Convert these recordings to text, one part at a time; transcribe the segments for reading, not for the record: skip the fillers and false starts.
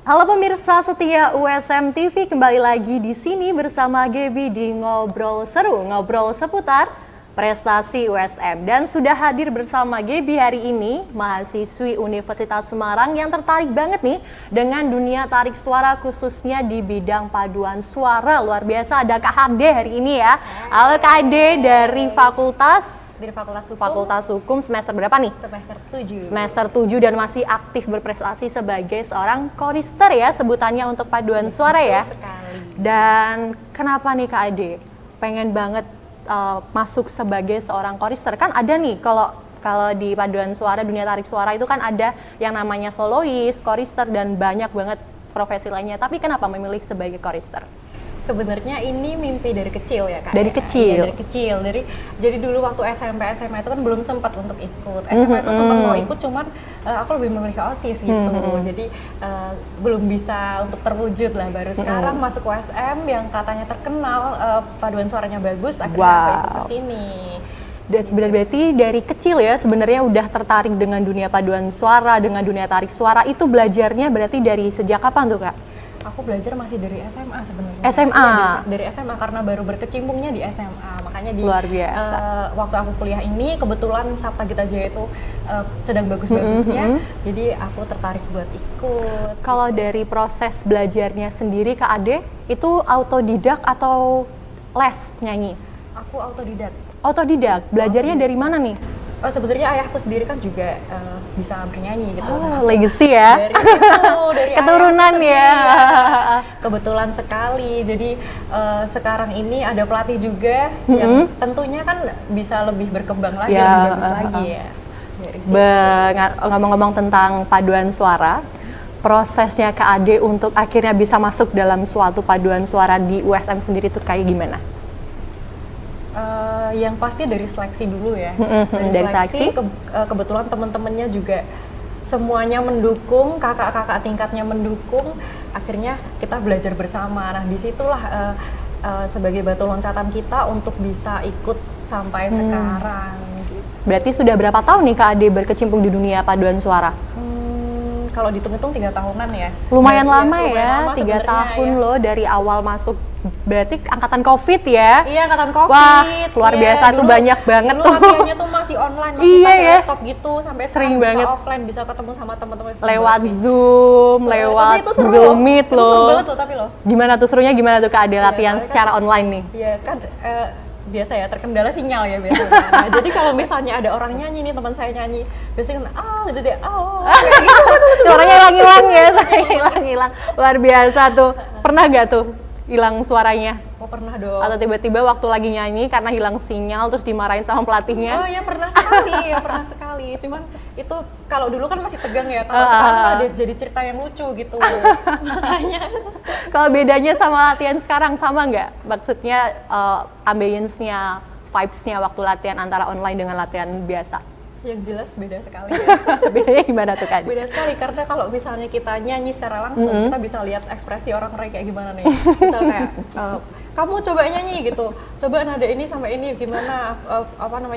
Halo pemirsa setia USM TV, kembali lagi di sini bersama Gaby di Ngobrol Seru, ngobrol seputar prestasi USM. Dan sudah hadir bersama Gaby hari ini, mahasiswi Universitas Semarang yang tertarik banget nih dengan dunia tarik suara khususnya di bidang paduan suara. Luar biasa ada Kak Hade hari ini ya. Halo Kak Hade dari Fakultas Hukum semester berapa nih? Semester 7 dan masih aktif berprestasi sebagai seorang chorister ya sebutannya untuk paduan suara ya. Dan kenapa nih Kak Ade pengen banget masuk sebagai seorang chorister? Kan ada nih kalau di paduan suara, dunia tarik suara itu kan ada yang namanya solois, chorister dan banyak banget profesi lainnya. Tapi kenapa memilih sebagai chorister? Sebenarnya ini mimpi dari kecil ya Kak. Dari kecil? Iya, dari kecil. Jadi dulu waktu SMP, SMA itu kan belum sempat untuk ikut. SMA itu sempat mau ikut, cuman aku lebih memilih OSIS gitu. Jadi belum bisa untuk terwujud lah. Baru sekarang masuk USM yang katanya terkenal, paduan suaranya bagus, akhirnya aku ikut ke sini. Dan sebenarnya berarti dari kecil ya sebenarnya udah tertarik dengan dunia paduan suara, dengan dunia tarik suara. Itu belajarnya berarti dari sejak kapan tuh Kak? Aku belajar masih dari SMA sebenarnya. SMA? Ya, dari SMA karena baru berkecimpungnya di SMA. Makanya di luar biasa. Waktu aku kuliah ini kebetulan Sabta Gita Jaya itu sedang bagus-bagusnya. Jadi aku tertarik buat ikut. Kalau dari proses belajarnya sendiri Kak Ade, itu autodidak atau les nyanyi? Aku autodidak. Autodidak? Belajarnya dari mana nih? Sebenarnya ayahku sendiri kan juga bisa bernyanyi gitu. Legacy ya? Dari keturunan ya? Kebetulan sekali. Jadi sekarang ini ada pelatih juga yang tentunya kan bisa lebih berkembang lagi, lebih bagus lagi ya. Ngomong-ngomong tentang paduan suara, prosesnya Kak Ade untuk akhirnya bisa masuk dalam suatu paduan suara di USM sendiri itu kayak gimana? Yang pasti dari seleksi dulu ya. Dari seleksi kebetulan teman-temannya juga semuanya mendukung, kakak-kakak tingkatnya mendukung, akhirnya kita belajar bersama. Nah disitulah sebagai batu loncatan kita untuk bisa ikut sampai sekarang. Berarti sudah berapa tahun nih Kak Ade berkecimpung di dunia paduan suara? Kalau dihitung-hitung 3 tahunan ya. Lumayan lama ya, 3 tahun ya. Loh dari awal masuk. Berarti angkatan COVID ya? Iya, angkatan COVID. Wah, luar biasa tuh, banyak banget dulu tuh. Dulu latihannya tuh masih online, masih pakai laptop gitu, sampai sering banget. Bisa offline, bisa ketemu sama teman-teman. Lewat Zoom, lewat Google Meet loh. Seru banget tuh, tapi loh. Gimana tuh serunya, gimana tuh Kak Ade latihan secara online nih? Iya kan, biasa ya, terkendala sinyal ya biasanya. Nah, jadi kalau misalnya ada orang nyanyi nih, teman saya nyanyi, biasanya kan, gitu deh, kayak gitu. Suaranya hilang-hilang ya, hilang-hilang. Luar biasa tuh. Pernah gak tuh hilang suaranya? Oh pernah dong. Atau tiba-tiba waktu lagi nyanyi karena hilang sinyal terus dimarahin sama pelatihnya? Oh iya pernah sekali, Cuman itu kalau dulu kan masih tegang ya, kalau sekarang ada jadi cerita yang lucu gitu. Makanya. Kalau bedanya sama latihan sekarang sama nggak? Maksudnya ambience-nya, vibes-nya waktu latihan antara online dengan latihan biasa? Yang jelas beda sekali. Bedanya gimana tuh Kak? Beda sekali karena kalau misalnya kita nyanyi secara langsung kita bisa lihat ekspresi orang-orang kayak gimana nih. Misal kayak kamu coba nyanyi gitu, coba nada ini sama ini gimana,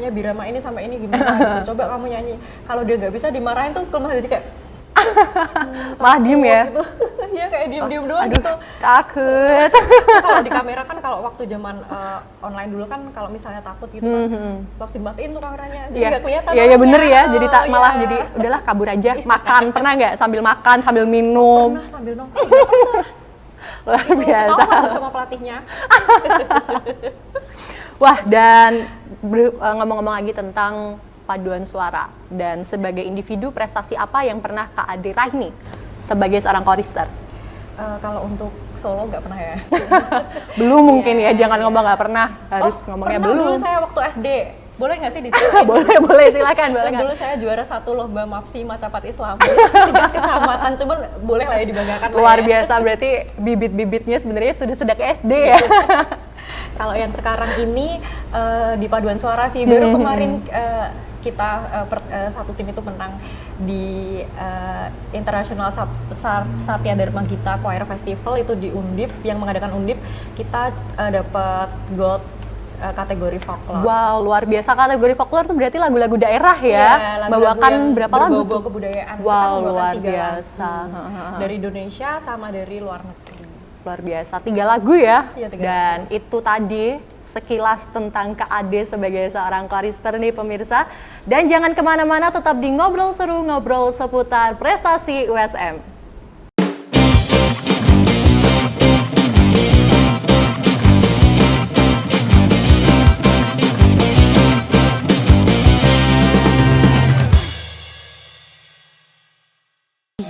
birama ini sama ini gimana gitu. Coba kamu nyanyi. Kalau dia nggak bisa dimarahin tuh malah jadi kayak malah diem ya? Gitu. Iya kayak diem-diem doang gitu. Takut. Kalau di kamera kan kalau waktu zaman online dulu kan kalau misalnya takut gitu kan langsung dimatiin tuh kameranya. Jadi nggak kelihatan. Iya bener ya. Jadi malah jadi udahlah kabur aja. Makan pernah nggak sambil makan sambil minum? Pernah sambil nongkrong. Luar biasa. Tahu sama pelatihnya. Wah dan ngomong-ngomong lagi tentang paduan suara dan sebagai individu prestasi apa yang pernah Kak Ade raih nih sebagai seorang chorister? Kalau untuk solo nggak pernah ya. Belum mungkin ya, jangan ngomong nggak pernah, harus ngomongnya pernah belum. Dulu saya waktu SD, boleh nggak sih diceritain? boleh silakan. Dulu saya juara 1 lomba MAPSI Macapat Islam 3 kecamatan, cuman boleh lah ya dibanggakan. Luar biasa, berarti bibit-bibitnya sebenarnya sudah sejak SD ya. Kalau yang sekarang ini di paduan suara sih baru kemarin kita satu tim itu menang di International Satya Dharma Gita Choir Festival itu di Undip yang mengadakan Undip. Kita dapat gold kategori folklore. Wow, luar biasa. Kategori folklore itu berarti lagu-lagu daerah ya? Iya, lagu-lagu Bawakan yang berapa lagu tuh? berbau kebudayaan. Wow, Kita membawakan luar 3 biasa. lagu. Dari Indonesia sama dari luar negeri. Luar biasa, 3 lagu ya? Iya, 3 Dan lagu. itu tadi sekilas tentang Kak Ade sebagai seorang chorister nih pemirsa. Dan jangan kemana-mana, tetap di Ngobrol Seru, ngobrol seputar prestasi USM.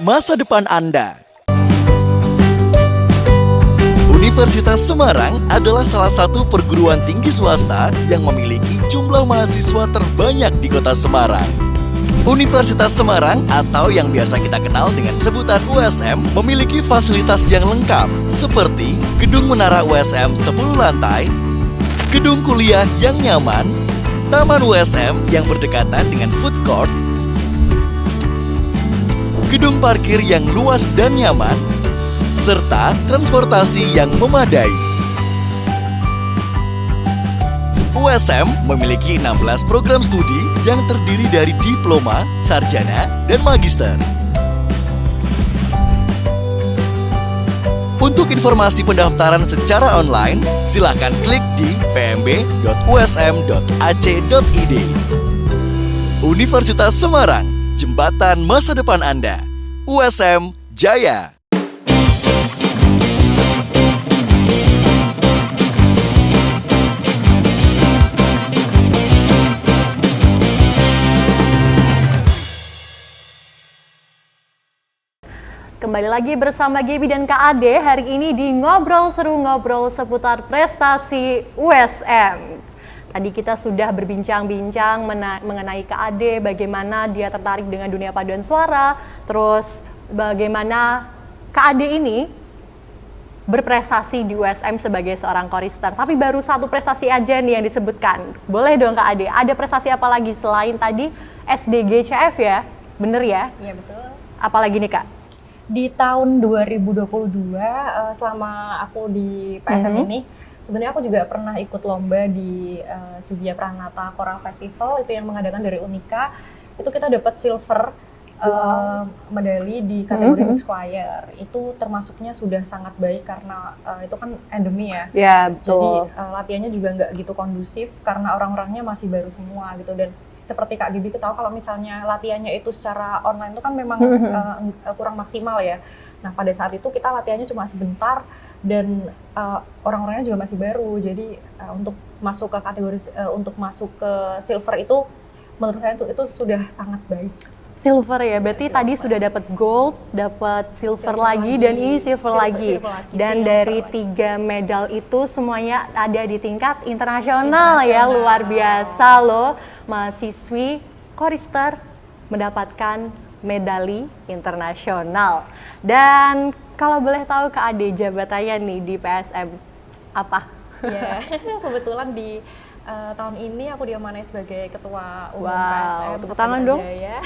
Masa depan Anda. Universitas Semarang adalah salah satu perguruan tinggi swasta yang memiliki jumlah mahasiswa terbanyak di kota Semarang. Universitas Semarang atau yang biasa kita kenal dengan sebutan USM memiliki fasilitas yang lengkap seperti gedung menara USM 10 lantai, gedung kuliah yang nyaman, taman USM yang berdekatan dengan food court, gedung parkir yang luas dan nyaman, serta transportasi yang memadai. USM memiliki 16 program studi yang terdiri dari diploma, sarjana, dan magister. Untuk informasi pendaftaran secara online, silakan klik di pmb.usm.ac.id. Universitas Semarang, jembatan masa depan Anda. USM Jaya. Kembali lagi bersama Gaby dan Kak Ade hari ini di Ngobrol Seru, ngobrol seputar prestasi USM. Tadi kita sudah berbincang-bincang mengenai Kak Ade, bagaimana dia tertarik dengan dunia paduan suara, terus bagaimana Kak Ade ini berprestasi di USM sebagai seorang chorister. Tapi baru satu prestasi aja nih yang disebutkan. Boleh dong Kak Ade, ada prestasi apa lagi selain tadi SDGCF ya? Bener ya? Iya betul. Apalagi nih Kak? Di tahun 2022 selama aku di PSM ini sebenarnya aku juga pernah ikut lomba di Sugiyah Pranata Choral Festival itu yang mengadakan dari Unika. Itu kita dapat silver medali di kategori mixed choir. Itu termasuknya sudah sangat baik karena itu kan endemi ya. Ya, Jadi betul. latihannya juga nggak gitu kondusif karena orang-orangnya masih baru semua gitu. Dan seperti Kak Gibi tahu kalau misalnya latihannya itu secara online itu kan memang kurang maksimal ya. Nah pada saat itu kita latihannya cuma sebentar dan orang-orangnya juga masih baru. Jadi untuk masuk ke kategori untuk masuk ke silver itu menurut saya itu sudah sangat baik. Silver ya, berarti tadi sudah dapat gold, dapat silver lagi, dan ini silver lagi. Dan dari 3 medal itu semuanya ada di tingkat internasional ya, luar biasa loh. Mahasiswi chorister mendapatkan medali internasional. Dan kalau boleh tahu Kak Ade, jabatannya nih di PSM apa? Ya, kebetulan di tahun ini aku diamanai sebagai ketua umum Wow, PSM. tepuk tangan dong. Ya.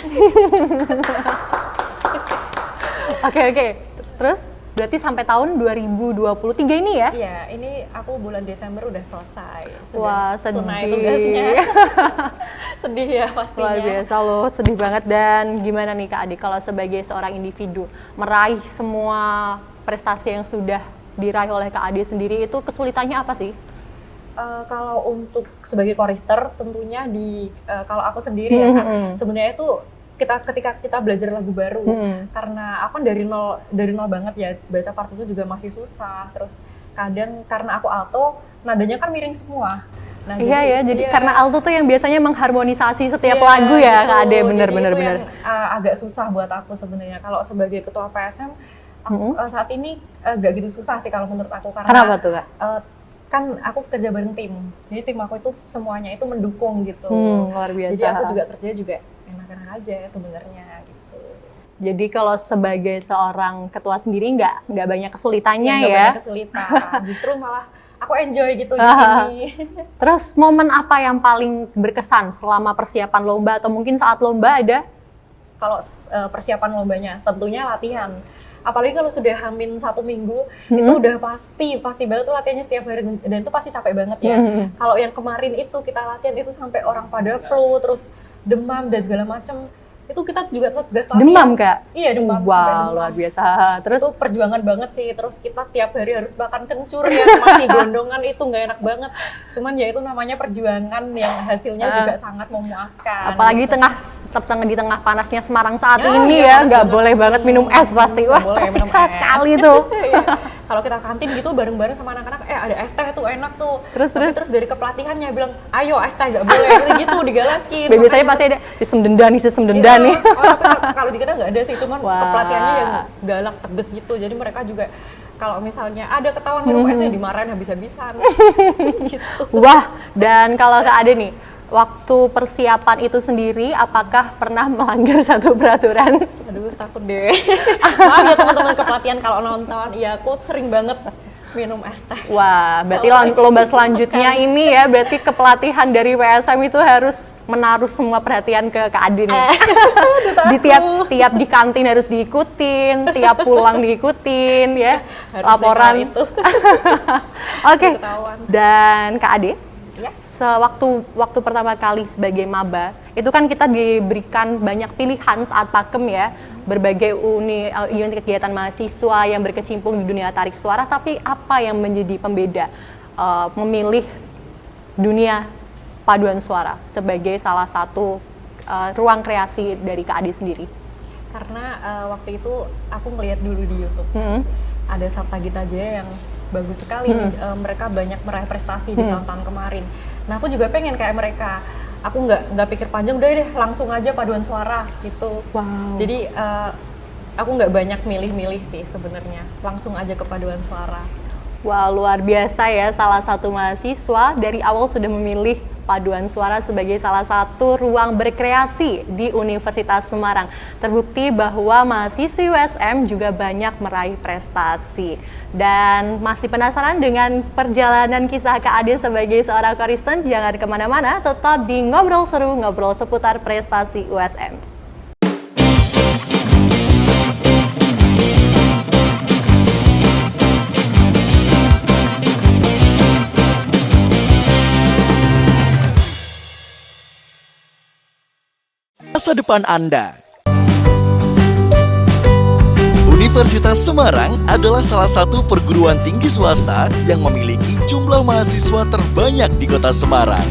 Oke. Terus berarti sampai tahun 2023 ini ya? Iya, ini aku bulan Desember udah selesai. Wah, tunai sedih. tugasnya. Sedih ya pastinya. Luar biasa loh, sedih banget. Dan gimana nih Kak Ade, kalau sebagai seorang individu meraih semua prestasi yang sudah diraih oleh Kak Ade sendiri, itu kesulitannya apa sih? Kalau untuk sebagai chorister tentunya kalau aku sendiri ya sebenarnya itu ketika kita belajar lagu baru karena aku kan dari nol banget ya, baca partitur juga masih susah, terus kadang karena aku alto nadanya kan miring semua. Nah, jadi karena alto tuh yang biasanya mengharmonisasi setiap lagu ya Kak Ade, bener. Agak susah buat aku sebenarnya. Kalau sebagai ketua PSM aku, saat ini agak gitu susah sih kalau menurut aku karena kenapa tuh Kak? Kan aku kerja bareng tim, jadi tim aku itu semuanya itu mendukung gitu. Luar biasa. Jadi aku juga kerja juga enak-enak aja sebenarnya gitu. Jadi kalau sebagai seorang ketua sendiri nggak banyak kesulitannya Nggak ya? banyak kesulitan, justru malah aku enjoy gitu di sini. Terus momen apa yang paling berkesan selama persiapan lomba atau mungkin saat lomba ada? Kalau persiapan lombanya tentunya latihan. apalagi kalau sudah hamil 1 minggu, itu udah pasti banget tuh latihannya setiap hari, dan itu pasti capek banget ya. Kalau yang kemarin itu kita latihan itu sampai orang pada flu, terus demam dan segala macem, itu kita juga tegas latihan. Demam Kak? Iya, demam. Wow, luar biasa. Terus itu perjuangan banget sih, terus kita tiap hari harus makan kencur ya, masih gondongan, itu nggak enak banget. Cuman ya itu namanya perjuangan yang hasilnya juga sangat memuaskan. Apalagi di tengah panasnya Semarang saat ini ya, nggak boleh banget minum es pasti. Wah, tersiksa sekali tuh. Kalau kita kantin gitu bareng-bareng sama anak-anak, ada es teh tuh enak tuh. Terus dari kepelatihannya bilang, ayo es teh nggak boleh, gitu digalakin. Biasanya pasti ada sistem denda nih. Tapi kalau di kita nggak ada sih, cuman kepelatihannya yang galak, tegas gitu. Jadi mereka juga kalau misalnya ada ketahuan minum esnya dimarahin habis-habisan. Gitu. Wah, dan kalau Kak Ade nih, waktu persiapan itu sendiri, apakah pernah melanggar satu peraturan? Aduh, takut deh. Maaf ya teman-teman kepelatihan kalau nonton, ya aku sering banget minum es teh. Wah, berarti lomba selanjutnya ini ya, berarti kepelatihan dari WSM itu harus menaruh semua perhatian ke Kak Ade nih. Di tiap di kantin harus diikutin, tiap pulang diikutin ya, harus laporan itu. Oke. Dan Kak Ade, ya. Waktu pertama kali sebagai maba, itu kan kita diberikan banyak pilihan saat pakem ya, berbagai unit kegiatan mahasiswa yang berkecimpung di dunia tarik suara, tapi apa yang menjadi pembeda memilih dunia paduan suara sebagai salah satu ruang kreasi dari Kak Ade sendiri? Karena waktu itu aku ngeliat dulu di YouTube, ada Sabta Gita Jaya yang bagus sekali, mereka banyak meraih prestasi di tahun-tahun kemarin. Nah aku juga pengen kayak mereka. Aku nggak pikir panjang, udah deh langsung aja paduan suara gitu. Wow. Jadi aku nggak banyak milih-milih sih sebenarnya, langsung aja ke paduan suara. Wah, luar biasa ya, salah satu mahasiswa dari awal sudah memilih paduan suara sebagai salah satu ruang berkreasi di Universitas Semarang. Terbukti bahwa mahasiswi USM juga banyak meraih prestasi. Dan masih penasaran dengan perjalanan kisah Kak Ade sebagai seorang koristen? Jangan kemana-mana, tetap di Ngobrol Seru, ngobrol seputar prestasi USM. Masa depan Anda. Universitas Semarang adalah salah satu perguruan tinggi swasta yang memiliki jumlah mahasiswa terbanyak di kota Semarang.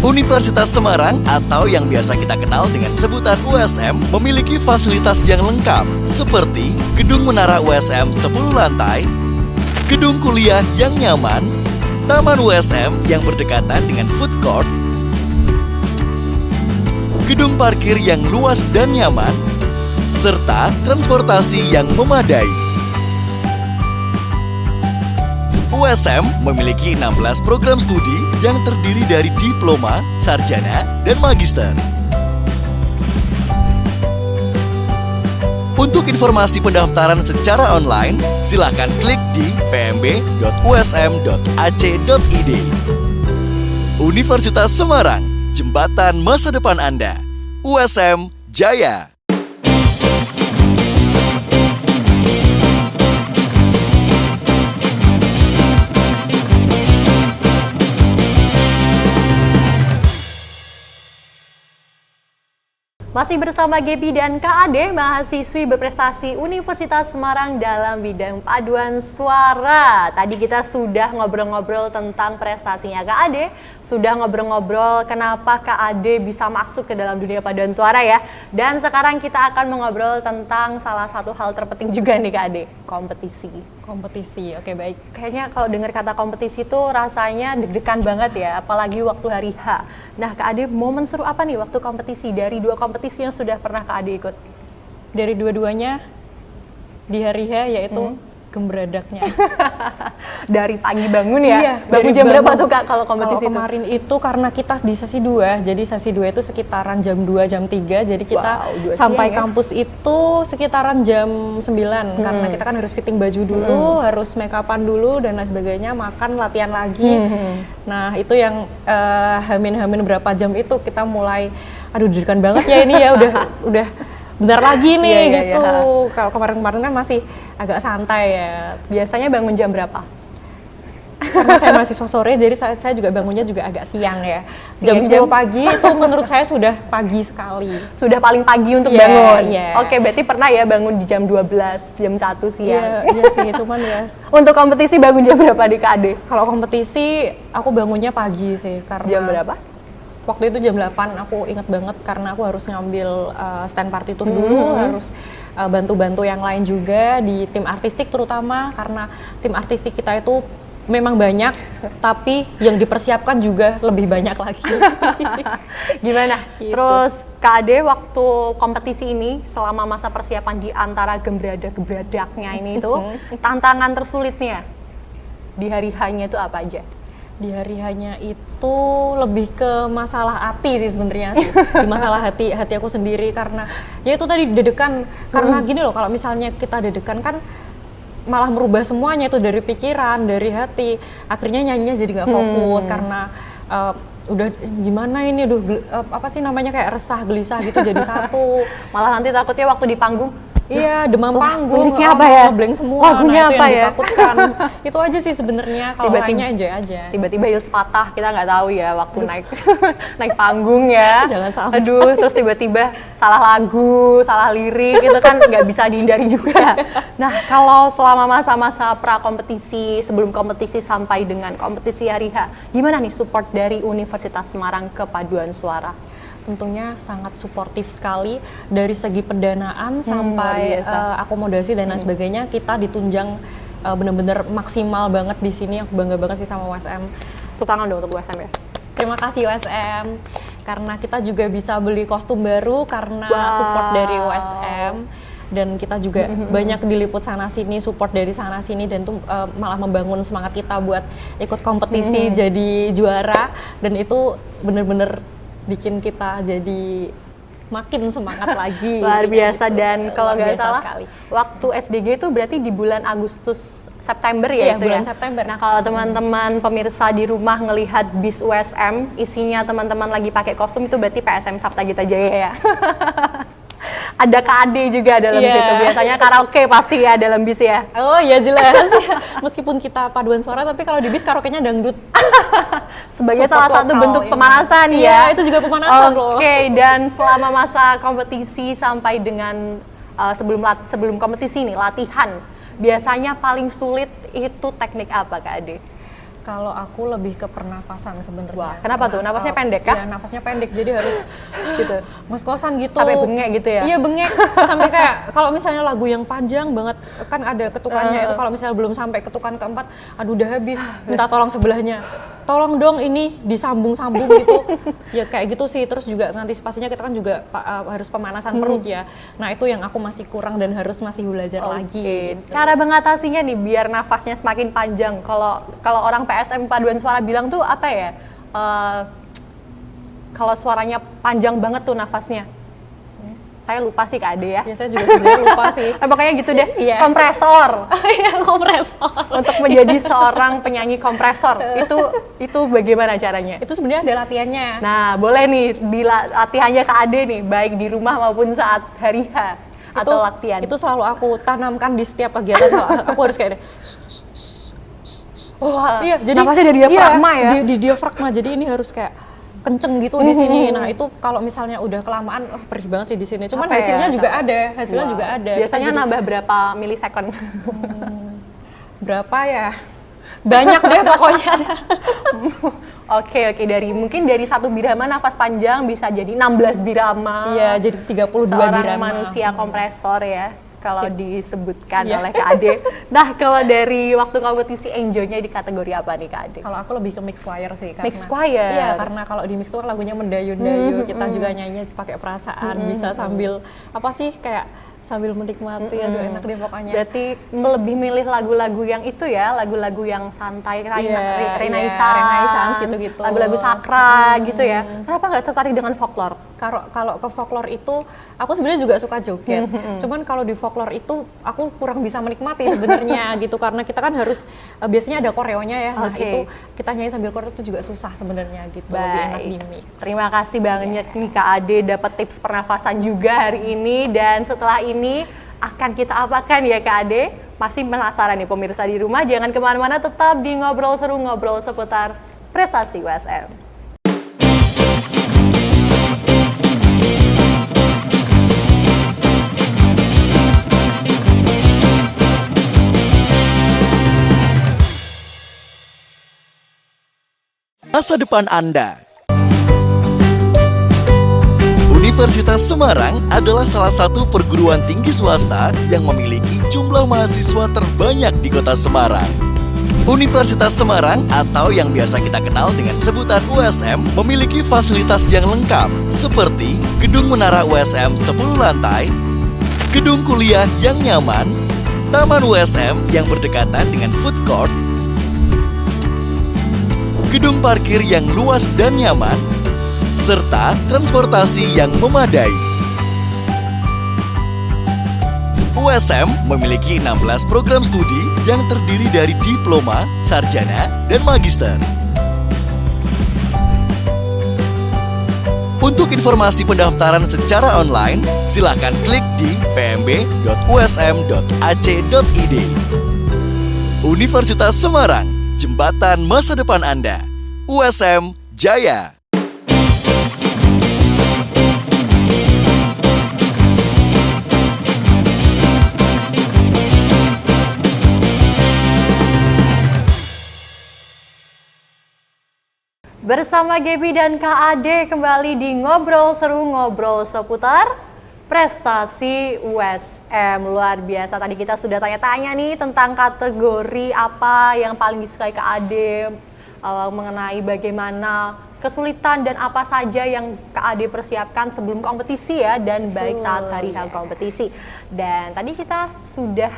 Universitas Semarang atau yang biasa kita kenal dengan sebutan USM memiliki fasilitas yang lengkap seperti gedung menara USM 10 lantai, gedung kuliah yang nyaman, taman USM yang berdekatan dengan food court, gedung parkir yang luas dan nyaman, serta transportasi yang memadai. USM memiliki 16 program studi yang terdiri dari diploma, sarjana, dan magister. Untuk informasi pendaftaran secara online, silakan klik di pmb.usm.ac.id. Universitas Semarang, jembatan masa depan Anda. USM Jaya. Masih bersama Gepi dan Kak Ade, mahasiswi berprestasi Universitas Semarang dalam bidang paduan suara. Tadi kita sudah ngobrol-ngobrol tentang prestasinya Kak Ade, sudah ngobrol-ngobrol kenapa Kak Ade bisa masuk ke dalam dunia paduan suara ya. Dan sekarang kita akan mengobrol tentang salah satu hal terpenting juga nih Kak Ade, kompetisi. Kompetisi, oke baik. Kayaknya kalau dengar kata kompetisi itu rasanya deg-degan banget ya, apalagi waktu hari H. Nah Kak Ade, momen seru apa nih waktu kompetisi dari 2 kompetisi yang sudah pernah Kak Ade ikut? Dari dua-duanya di hari H yaitu gembradaknya. Dari pagi bangun ya? Iya, bangun jam berapa tuh Kak kalau kompetisi kalau kemarin itu karena kita di sesi 2, jadi sesi 2 itu sekitaran jam 2, jam 3, jadi kita sampai kampus itu sekitaran jam 9, karena kita kan harus fitting baju dulu, harus make upan dulu, dan lain sebagainya, makan, latihan lagi. Nah itu yang hamin berapa jam itu kita mulai, aduh deg-degan banget ya ini ya, udah bentar lagi nih Iya, iya, gitu. iya. Kalau kemarin-kemarin kan masih agak santai ya. Biasanya bangun jam berapa? Karena saya mahasiswa sore, jadi saya juga bangunnya juga agak siang ya. Jam Siang, 10 pagi itu menurut saya sudah pagi sekali. Sudah paling pagi untuk Iya, bangun. iya. Oke, berarti pernah ya bangun di jam 12, jam 1 siang. Iya sih, cuman ya. Untuk kompetisi bangun jam berapa di KAD? Kalau kompetisi aku bangunnya pagi sih karena Jam berapa? waktu itu jam 8 aku inget banget karena aku harus ngambil stand partitur dulu, harus bantu-bantu yang lain juga di tim artistik terutama karena tim artistik kita itu memang banyak tapi yang dipersiapkan juga lebih banyak lagi. Gimana? Gitu. Terus KAD waktu kompetisi ini selama masa persiapan di antara gebradaknya ini itu tantangan tersulitnya di hari hanya itu apa aja? Di hari hanya itu lebih ke masalah hati sih sebenarnya sih. Di masalah hati aku sendiri karena ya itu tadi deg-degan karena gini loh, kalau misalnya kita deg-degan kan malah merubah semuanya itu dari pikiran, dari hati. Akhirnya nyanyinya jadi nggak fokus karena udah gimana ini, apa sih namanya, kayak resah, gelisah gitu jadi satu. Malah nanti takutnya waktu di panggung, Iya, demam panggung, liriknya apa ya? ngeblank semua. Lagunya itu apa yang ya? ditakutkan. Itu aja sih sebenarnya, kalau lainnya enjoy aja. tiba-tiba heels patah, kita nggak tahu ya waktu naik naik panggung ya. Jangan sampai. Aduh, terus tiba-tiba salah lagu, salah lirik, itu kan nggak bisa dihindari juga. Nah, kalau selama masa-masa pra kompetisi, sebelum kompetisi sampai dengan kompetisi hari H, gimana nih support dari Universitas Semarang ke Paduan Suara? Tentunya sangat suportif sekali dari segi pendanaan sampai luar biasa. akomodasi dan lain sebagainya. Kita ditunjang bener-bener maksimal banget di sini. Aku bangga banget sih sama USM. Tepuk tangan dong untuk USM ya. Terima kasih USM karena kita juga bisa beli kostum baru karena Wow. support dari USM, dan kita juga banyak diliput sana sini, support dari sana sini, dan itu malah membangun semangat kita buat ikut kompetisi jadi juara, dan itu bener-bener bikin kita jadi makin semangat lagi. Luar biasa, dan kalau Luar nggak biasa salah sekali. waktu SDG itu berarti di bulan Agustus September ya, Iya, itu bulan ya? September. Nah, kalau teman-teman pemirsa di rumah ngelihat bis USM isinya teman-teman lagi pakai kostum, itu berarti PSM Sabta Gita Jaya ya. Ada KAD juga dalam Iya. situ, biasanya karaoke pasti ya dalam bis ya. Oh iya, jelas ya. Meskipun kita paduan suara, tapi kalau di bis karaoke-nya dangdut. Sebagai Support salah satu lokal bentuk ini. pemanasan Iya, ya. itu juga pemanasan loh. Oke, dan selama masa kompetisi sampai dengan sebelum kompetisi nih, latihan, biasanya paling sulit itu teknik apa Kak Ade? Kalau aku lebih ke pernafasan sebenarnya. Wah, kenapa tuh? Nafasnya pendek kah? Iya, nafasnya pendek, jadi harus Gitu. ngos-ngosan gitu. Sampai bengek gitu ya? Iya, bengek. Sampai kayak kalau misalnya lagu yang panjang banget, kan ada ketukannya itu, kalau misalnya belum sampai ketukan keempat, aduh udah habis, minta tolong sebelahnya. Tolong dong ini disambung-sambung gitu. Ya kayak gitu sih. Terus juga antisipasinya kita kan juga harus pemanasan perut ya. Nah, itu yang aku masih kurang dan harus masih belajar lagi. Gitu. Cara mengatasinya nih biar nafasnya semakin panjang. Kalau orang PSM Paduan Suara bilang tuh apa ya? Kalau suaranya panjang banget tuh nafasnya. Saya lupa sih Kak Ade ya. Ya saya juga sebenarnya lupa sih. Pokoknya gitu deh. Iya. Kompresor. Iya, kompresor. Untuk menjadi seorang penyanyi kompresor itu bagaimana caranya? Itu sebenarnya ada latihannya. Nah, boleh nih latihannya Kak Ade nih, baik di rumah maupun saat hari H atau latihan. Itu selalu aku tanamkan di setiap kegiatan. Aku harus kayak Wah, iya, jadi nafasnya dari diafragma ya? Di diafragma. Jadi ini harus kayak kenceng gitu di sini. Nah, itu kalau misalnya udah kelamaan, perih banget sih di sini. Cuman Apa ya? hasilnya juga ada, hasilnya juga ada. Biasanya Kita jadi- nambah berapa milisekund? berapa ya? Banyak deh pokoknya. Oke, mungkin dari 1 birama nafas panjang bisa jadi 16 birama. Iya, jadi 32 seorang birama. manusia kompresor ya, kalau disebutkan Iya. oleh Kak Ade. Nah, kalau dari waktu kompetisi enjoy-nya di kategori apa nih Kak Ade? Kalau aku lebih ke mix choir sih. Mix choir? Iya, karena kalau di mix choir lagunya mendayu-dayu. Kita juga nyanyi pakai perasaan, bisa sambil apa sih kayak sambil menikmati, aduh enak deh pokoknya. Berarti lebih milih lagu-lagu yang itu ya, lagu-lagu yang santai, Renaissance gitu-gitu. lagu-lagu sakra gitu ya. Kenapa nggak tertarik dengan folklore? Kalau ke folklore itu, aku sebenarnya juga suka joget. Cuman kalau di folklore itu, aku kurang bisa menikmati sebenarnya gitu, karena kita kan harus biasanya ada koreonya ya. Nah itu kita nyanyi sambil koreo itu juga susah sebenarnya gitu. Lebih enak di mix. Terima kasih banget nih Kak Ade, dapat tips pernafasan juga hari ini. Dan setelah ini akan kita apakan ya Kak Ade? Masih penasaran nih pemirsa di rumah, jangan kemana-mana, tetap di Ngobrol Seru, ngobrol seputar prestasi USM. Masa depan Anda. Universitas Semarang adalah salah satu perguruan tinggi swasta yang memiliki jumlah mahasiswa terbanyak di kota Semarang. Universitas Semarang atau yang biasa kita kenal dengan sebutan USM memiliki fasilitas yang lengkap seperti gedung menara USM 10 lantai, gedung kuliah yang nyaman, taman USM yang berdekatan dengan food court, gedung parkir yang luas dan nyaman, serta transportasi yang memadai. USM memiliki 16 program studi yang terdiri dari diploma, sarjana, dan magister. Untuk informasi pendaftaran secara online, silakan klik di pmb.usm.ac.id. Universitas Semarang, jembatan masa depan Anda. USM Jaya. Bersama Gaby dan Kak Ade kembali di Ngobrol Seru, ngobrol seputar prestasi USM. Luar biasa, tadi kita sudah tanya-tanya nih tentang kategori apa yang paling disukai Kak Ade, mengenai bagaimana kesulitan dan apa saja yang Kak Ade persiapkan sebelum kompetisi ya, dan baik saat hari H kompetisi. Dan tadi kita sudah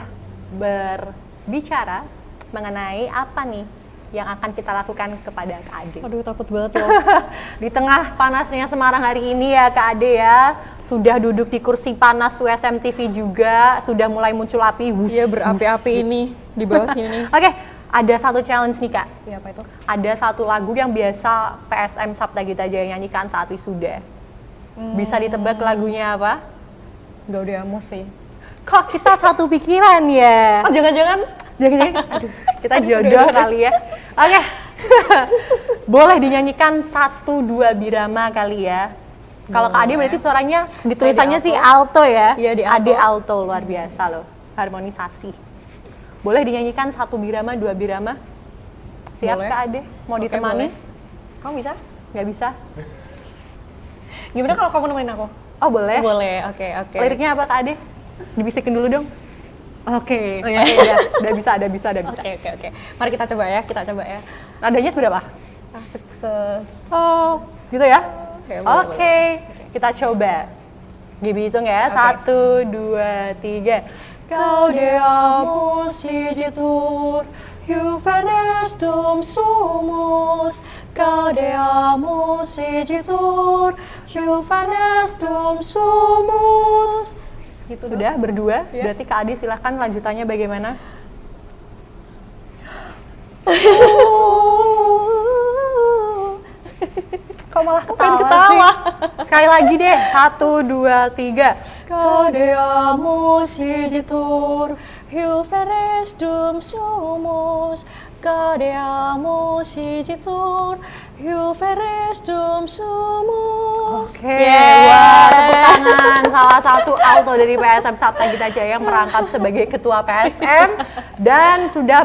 berbicara mengenai apa nih yang akan kita lakukan kepada Kak Ade. Aduh takut banget loh. Di tengah panasnya Semarang hari ini ya Kak Ade ya, sudah duduk di kursi panas USM TV juga, sudah mulai muncul api. Iya berapi-api ini di bawah sini. Oke, ada satu challenge nih Kak. Iya apa itu? Ada satu lagu yang biasa PSM Sabta Gita Jaya nyanyikan saat wisuda. Bisa ditebak lagunya apa? Gaudeamus sih. Kok kita satu pikiran ya? Oh jangan-jangan Aduh, kita jodoh kali ya. Oke. Boleh dinyanyikan 1-2 birama kali ya. Kalau Kak Ade berarti suaranya ditulisannya sih alto ya. Iya, di alto. Ade alto, luar biasa loh. Harmonisasi. Boleh dinyanyikan 1 birama, 2 birama? Siap Boleh. Kak Ade? Mau Oke, ditemani? boleh. Kamu bisa? Nggak bisa? Gimana kalau kamu nemenin aku? Oh boleh. Boleh, oke. Liriknya apa Kak Ade? Dibisikin dulu dong. Oke. Oh, iya. Ya, udah bisa. Oke. Mari kita coba ya. Nadanya seberapa? Oh, Gitu ya? Oke, Oke, kita coba. Gibi hitung ya, 1, 2, 3. Gaudeamus igitur, Juvenestum sumus. Gaudeamus igitur, Juvenestum sumus. gitu Sudah berdua, Ya. berarti Kak Adi silahkan lanjutannya bagaimana? Kok malah ketawa, ketawa. sih? Sekali lagi deh, 1, 2, 3. Gaudeamus igitur, Juvenestum sumus. Gaudeamus igitur, Juvenestum sumus. Oke, wah, tepuk tangan salah satu alto dari PSM Sabta Gita Jaya yang merangkap sebagai ketua PSM dan sudah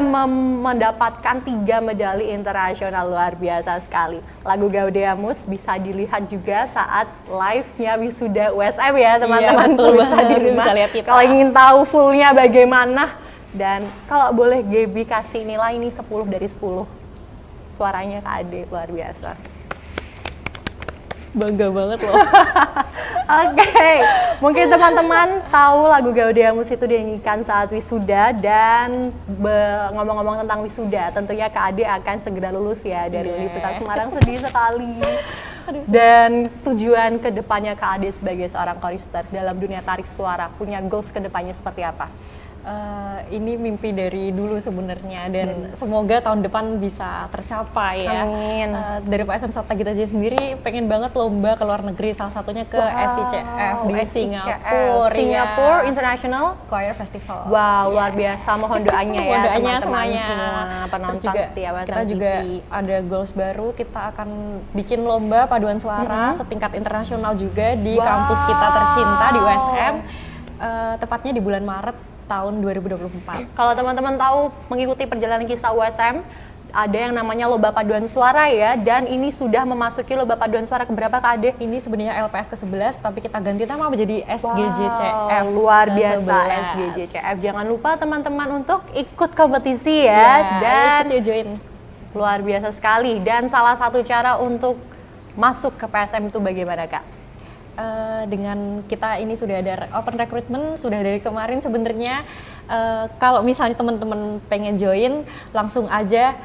mendapatkan 3 medali internasional, luar biasa sekali. Lagu Gaudeamus bisa dilihat juga saat live-nya wisuda USM ya teman-teman, betul bisa banget. di rumah. Bisa lihat kita. Kalau ingin tahu fullnya bagaimana, dan kalau boleh Gaby kasih nilai ini 10 dari 10. Suaranya Kak Ade luar biasa. Bangga banget loh. Oke, mungkin teman-teman tahu lagu Gaudeamus itu dinyanyikan saat wisuda dan ngomong-ngomong tentang wisuda, tentunya Kak Ade akan segera lulus ya dari Universitas Semarang, sedih sekali. Dan tujuan kedepannya Kak Ade sebagai seorang chorister dalam dunia tarik suara, punya goals kedepannya seperti apa? Ini mimpi dari dulu sebenarnya dan semoga tahun depan bisa tercapai ya. Amin. Dari PSM Sapta Gita Jaya sendiri pengen banget lomba ke luar negeri, salah satunya ke SICF di Singapura. Singapore International Choir Festival. Wow, luar biasa, mohon doanya ya Doanya teman-teman semuanya. semua penonton Terus juga setia WSM kita juga TV. ada goals baru, kita akan bikin lomba paduan suara setingkat internasional juga di kampus kita tercinta di USM, tepatnya di bulan Maret tahun 2024. Kalau teman-teman tahu mengikuti perjalanan kisah USM, ada yang namanya Lomba Paduan Suara ya, dan ini sudah memasuki Lomba Paduan Suara keberapa Kak Ade? Ini sebenarnya LPS ke-11, tapi kita ganti nama menjadi SGJCF. Luar biasa ke-11. SGJCF. Jangan lupa teman-teman untuk ikut kompetisi ya, dan join. luar biasa sekali. Dan salah satu cara untuk masuk ke PSM itu bagaimana Kak? Dengan kita ini sudah ada open recruitment sudah dari kemarin sebenarnya. Kalau misalnya teman-teman pengen join, langsung aja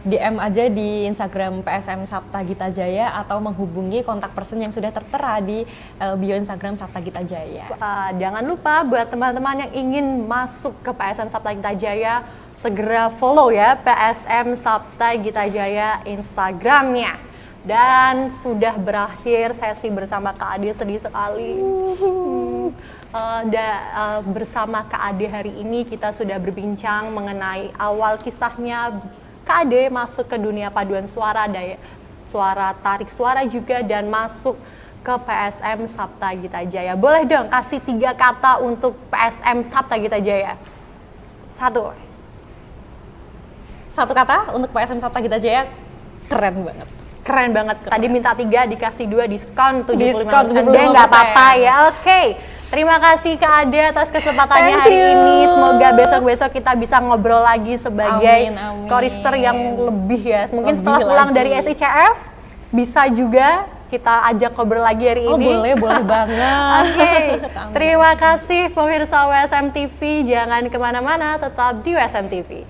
DM aja di Instagram PSM Sapta Gita Jaya atau menghubungi kontak person yang sudah tertera di bio Instagram Sapta Gita Jaya. Jangan lupa buat teman-teman yang ingin masuk ke PSM Sapta Gita Jaya, segera follow ya PSM Sapta Gita Jaya Instagramnya. Dan sudah berakhir sesi bersama Kak Ade, sedih sekali. Bersama Kak Ade hari ini kita sudah berbincang mengenai awal kisahnya Kak Ade masuk ke dunia paduan suara, suara tarik suara juga, dan masuk ke PSM Sapta Gita Jaya. Boleh dong kasih 3 kata untuk PSM Sapta Gita Jaya? Satu kata untuk PSM Sapta Gita Jaya, keren banget. Keren banget. Tadi minta 3, dikasih 2, diskon 75%. Diskon 75%. Deh, nggak apa-apa ya. Oke. Terima kasih Kak Ade atas kesempatannya hari ini. Semoga besok-besok kita bisa ngobrol lagi sebagai chorister yang lebih ya. Mungkin setelah pulang dari SICF bisa juga kita ajak ngobrol lagi hari ini. Boleh banget. Oke. Terima kasih pemirsa WSM TV. Jangan kemana-mana, tetap di WSM TV.